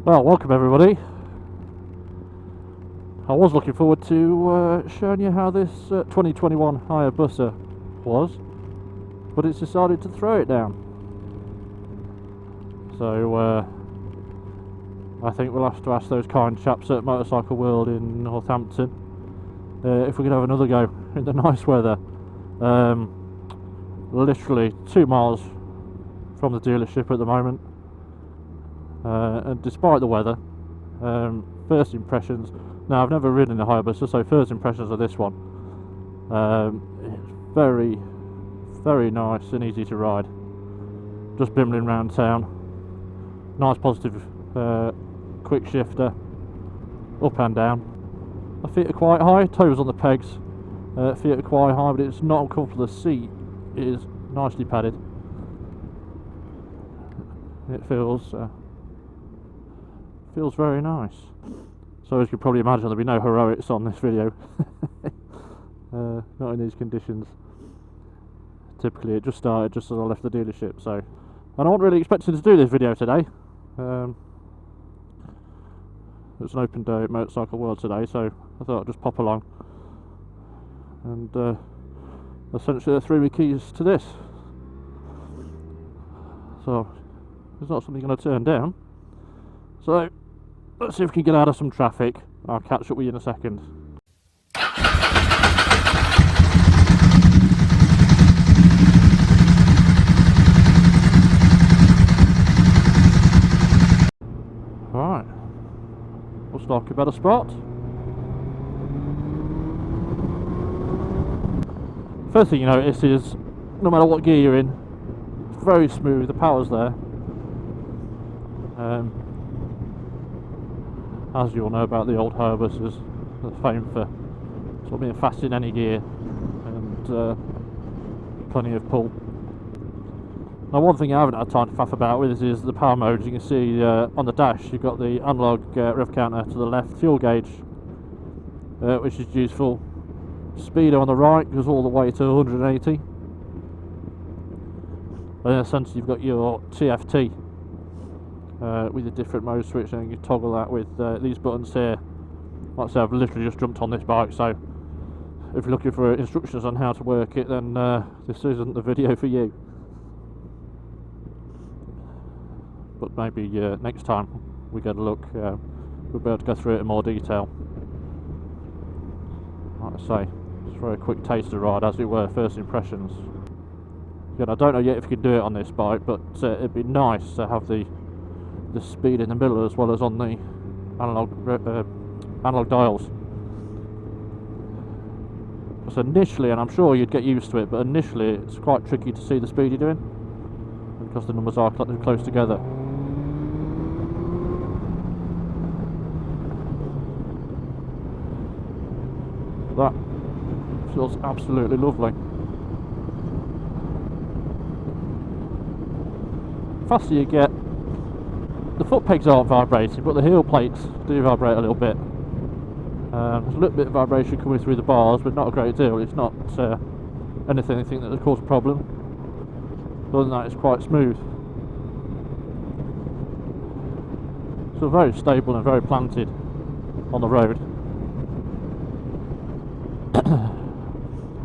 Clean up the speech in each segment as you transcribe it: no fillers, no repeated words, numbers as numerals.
Well, welcome everybody. I was looking forward to showing you how this 2021 Hayabusa was, but it's decided to throw it down. So I think we'll have to ask those kind chaps at Motorcycle World in Northampton if we could have another go in the nice weather. Literally 2 miles from the dealership at the moment, and despite the weather, first impressions. Now, I've never ridden a Hayabusa, so first impressions of this one. It's very, very nice and easy to ride. Just bimbling around town. Nice positive quick shifter, up and down. My feet are quite high, toes on the pegs. Feet are quite high, but it's not uncomfortable. The seat is nicely padded. It feels very nice. So as you can probably imagine, there'll be no heroics on this video. Not in these conditions. Typically it just started just as I left the dealership, so. And I wasn't really expecting to do this video today. It's an open day at Motorcycle World today, so I thought I'd just pop along. And essentially they threw me keys to this. So it's not something I'm going to turn down. So let's see if we can get out of some traffic. I'll catch up with you in a second. Alright, we'll start a better spot. First thing you notice is, no matter what gear you're in, it's very smooth, the power's there. As you all know about the old Hayabusas, they're famed for sort of being fast in any gear and plenty of pull. Now, one thing I haven't had time to faff about with is the power modes. You can see on the dash you've got the analog rev counter to the left, fuel gauge, which is useful. Speedo on the right goes all the way to 180, and in the centre you've got your TFT. With a different mode switch, and you can toggle that with these buttons here. Like I say, I've literally just jumped on this bike, so if you're looking for instructions on how to work it, then this isn't the video for you. But maybe next time we get a look, we'll be able to go through it in more detail. Like I say, just for a quick taster ride, as it were, first impressions. Again, I don't know yet if you can do it on this bike, but it'd be nice to have the speed in the middle as well as on the analog dials. Because initially, and I'm sure you'd get used to it, but initially it's quite tricky to see the speed you're doing because the numbers are close together. That feels absolutely lovely. The faster you get, the foot pegs aren't vibrating, but the heel plates do vibrate a little bit. There's a little bit of vibration coming through the bars, but not a great deal. It's not anything that would cause a problem. Other than that, it's quite smooth. So very stable and very planted on the road.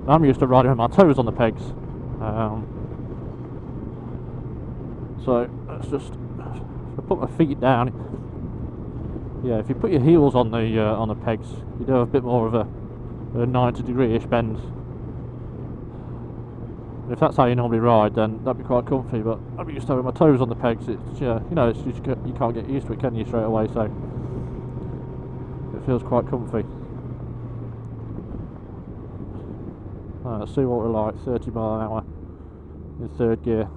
I'm used to riding with my toes on the pegs. So let's just put my feet down. Yeah, if you put your heels on the pegs, you do have a bit more of a 90-degree-ish bend. And if that's how you normally ride, then that'd be quite comfy. But I'm used to having my toes on the pegs. It's you know, it's just, you can't get used to it, can you, straight away? So it feels quite comfy. Let's see what we're like. 30 mile an hour in third gear.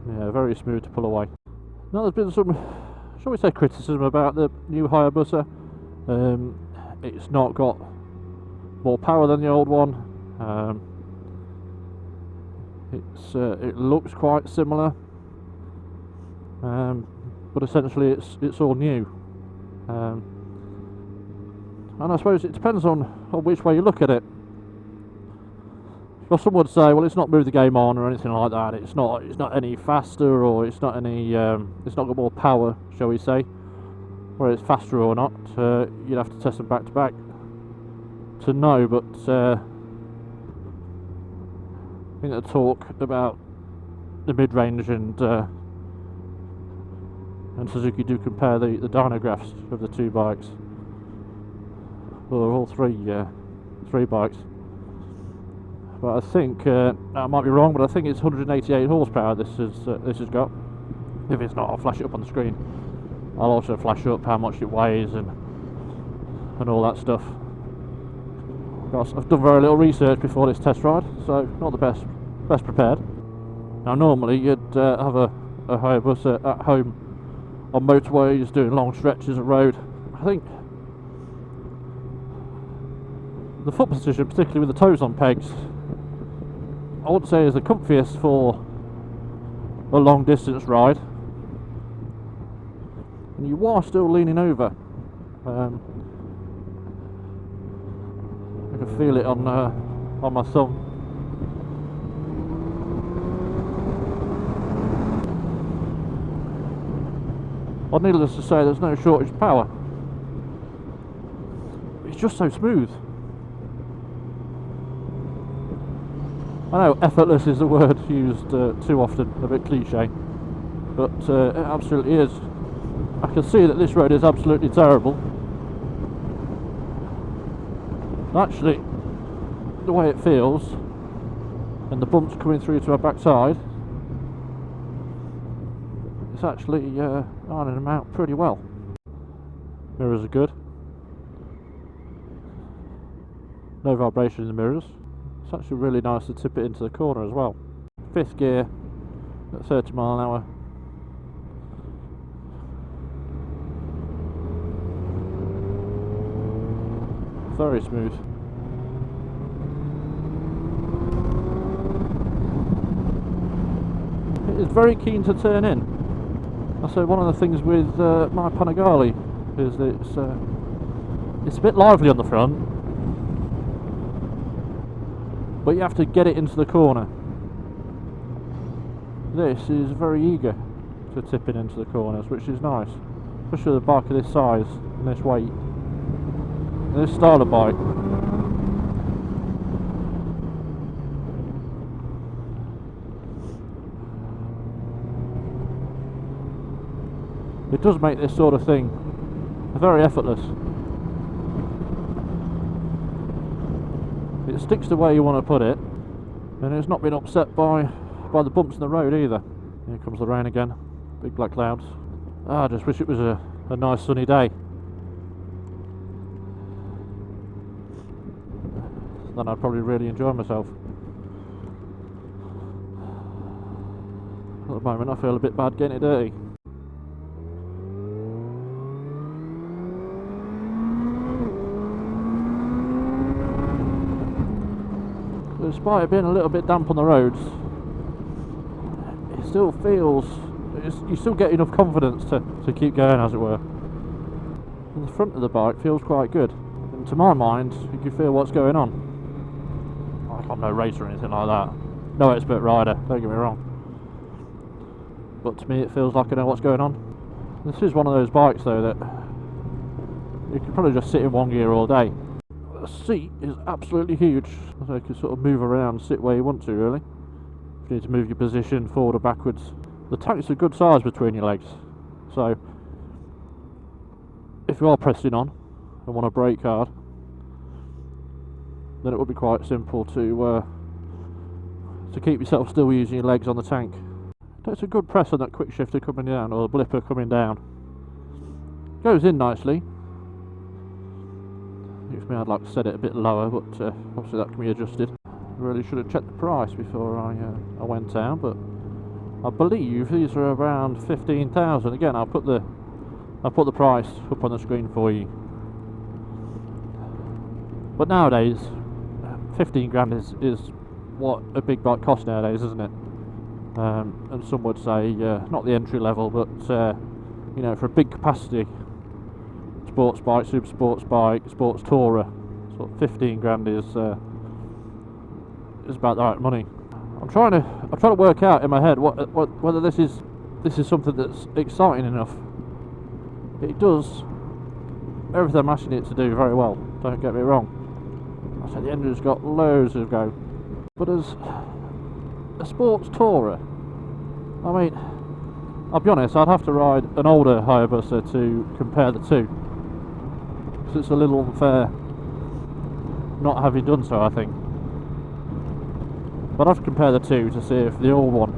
Yeah, very smooth to pull away. Now, there's been some, shall we say, criticism about the new Hayabusa. It's not got more power than the old one. It looks quite similar, but essentially it's all new. And I suppose it depends on which way you look at it. Well, some would say, well, it's not moved the game on or anything like that. It's not any faster, or it's not any it's not got more power, shall we say. Whether it's faster or not, you'd have to test them back to back to know. But I think the talk about the mid-range and Suzuki do compare the dynographs of the two bikes, or all three bikes. But I think I might be wrong, but I think it's 188 horsepower this has got. If it's not, I'll flash it up on the screen. I'll also flash up how much it weighs and all that stuff. I've done very little research before this test ride, so not the best prepared. Now normally you'd have a Hayabusa at home on motorways doing long stretches of road. I think the foot position, particularly with the toes on pegs, I wouldn't say is the comfiest for a long distance ride, and you are still leaning over. I can feel it on my thumb. Well, needless to say, there's no shortage of power. It's just so smooth. I know effortless is a word used too often, a bit cliche, but it absolutely is. I can see that this road is absolutely terrible. Actually, the way it feels, and the bumps coming through to our backside, it's actually ironing them out pretty well. Mirrors are good. No vibration in the mirrors. It's actually really nice to tip it into the corner as well. Fifth gear at 30 mile an hour. Very smooth. It is very keen to turn in. I say one of the things with my Panigale is that it's a bit lively on the front, but you have to get it into the corner. This is very eager to tip it into the corners, which is nice, especially with a bike of this size and this weight and this style of bike. It does make this sort of thing very effortless. It sticks to where you want to put it, and it's not been upset by the bumps in the road either. Here comes the rain again, big black clouds. I just wish it was a nice sunny day. Then I'd probably really enjoy myself. At the moment I feel a bit bad getting it dirty. Despite it being a little bit damp on the roads, it still feels, you still get enough confidence to keep going, as it were. And the front of the bike feels quite good, and to my mind you can feel what's going on. I'm no racer or anything like that, no expert rider, don't get me wrong, but to me it feels like I know what's going on. This is one of those bikes though that you can probably just sit in one gear all day. The seat is absolutely huge, so you can sort of move around, sit where you want to really. If you need to move your position forward or backwards. The tank's a good size between your legs, so if you are pressing on and want to brake hard, then it would be quite simple to keep yourself still using your legs on the tank. Takes a good press on that quick shifter coming down, or the blipper coming down. Goes in nicely. For me, I'd like to set it a bit lower, but obviously that can be adjusted. Really should have checked the price before I went down, but I believe these are around 15,000. Again, I'll put the price up on the screen for you. But nowadays, 15 grand is what a big bike costs nowadays, isn't it? And some would say not the entry level, but you know, for a big capacity sports bike, super sports bike, sports tourer, sort of 15 grand is is about the right money. I'm trying to work out in my head whether this is something that's exciting enough. It does everything I'm asking it to do very well, don't get me wrong. I said the engine's got loads of go, but as a sports tourer, I mean, I'll be honest, I'd have to ride an older Hayabusa to compare the two, because it's a little unfair not having done so, I think. But I'd have to compare the two to see if the old one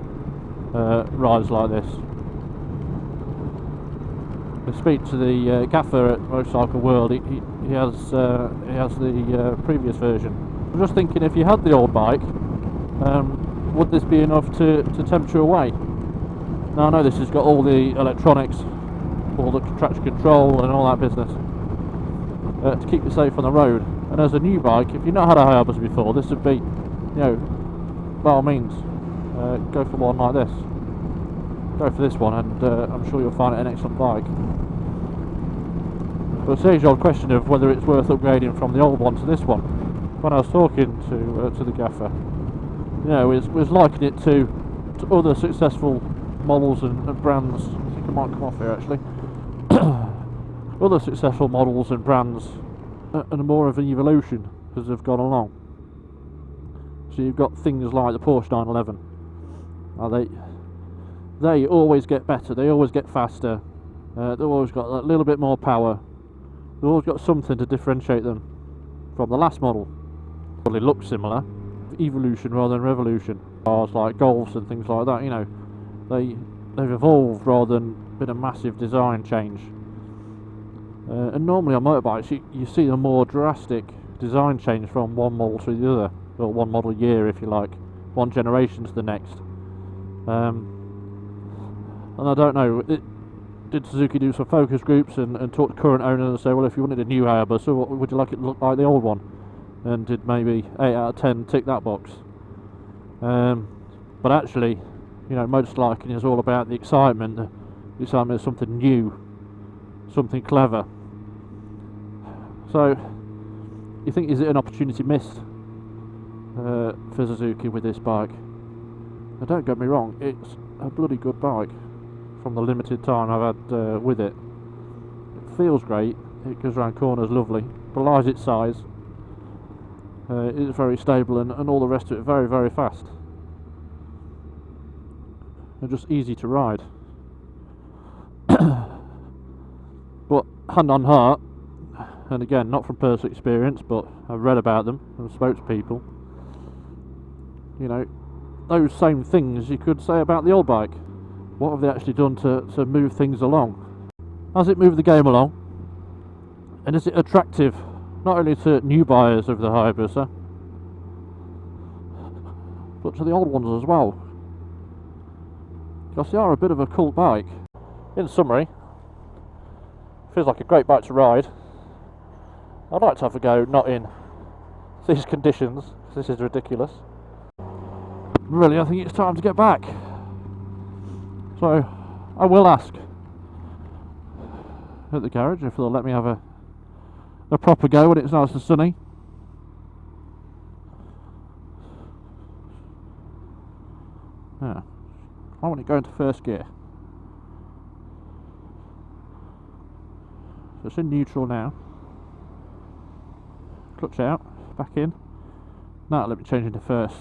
rides like this. I speak to the gaffer at Motorcycle World. He has the previous version. I'm just thinking, if you had the old bike, would this be enough to tempt you away? Now I know this has got all the electronics, all the traction control and all that business to keep you safe on the road. And as a new bike, if you've not had a Hayabusa before, this would be, you know, by all means, go for one like this. Go for this one, and I'm sure you'll find it an excellent bike. But it's the age-old question of whether it's worth upgrading from the old one to this one. When I was talking to the gaffer, you know, was likening it to other successful models and brands. I think it might come off here actually. Other successful models and brands, and more of an evolution as they've gone along. So you've got things like the Porsche 911. They always get better. They always get faster. They've always got a little bit more power. They've always got something to differentiate them from the last model. Well, it looks similar, evolution rather than revolution. Cars like Golfs and things like that, you know, they've evolved rather than been a massive design change. And normally on motorbikes you see a more drastic design change from one model to the other, or one model year if you like, one generation to the next. And I don't know, did Suzuki do some focus groups and talk to current owners and say, well, if you wanted a new Hayabusa, what would you like it to look like the old one? And did maybe 8 out of 10 tick that box? But actually, you know, motorcycling is all about the excitement. The excitement of something new, something clever. So, you think, is it an opportunity missed for Suzuki with this bike? Now, don't get me wrong, it's a bloody good bike from the limited time I've had with it. It feels great, it goes around corners lovely, belies its size. It is very stable and all the rest of it very, very fast. And just easy to ride. But hand on heart, and again, not from personal experience, but I've read about them and spoke to people, you know, those same things you could say about the old bike. What have they actually done to move things along? Has it moved the game along? And is it attractive not only to new buyers of the Hayabusa, but to the old ones as well? Because they are a bit of a cult bike. In summary, feels like a great bike to ride. I'd like to have a go not in these conditions, because this is ridiculous. Really, I think it's time to get back. So, I will ask at the garage if they'll let me have a proper go when it's nice and sunny. Yeah, I want it going to first gear. So it's in neutral now. Clutch out, back in. Now let me change into first.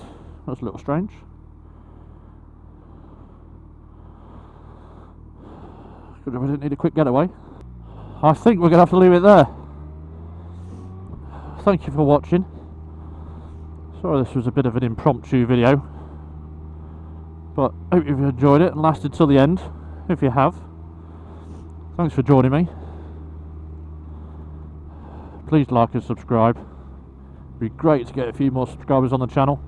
That's a little strange. We didn't need a quick getaway. I think we're going to have to leave it there. Thank you for watching. Sorry this was a bit of an impromptu video, but I hope you've enjoyed it and lasted till the end. If you have, thanks for joining me. Please like and subscribe. It'd be great to get a few more subscribers on the channel,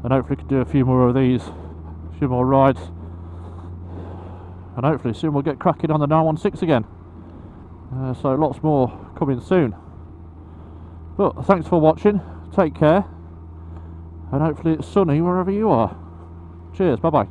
and hopefully we can do a few more of these, a few more rides, and hopefully soon we'll get cracking on the 916 again. So lots more coming soon. But thanks for watching, take care, and hopefully it's sunny wherever you are. Cheers, bye bye.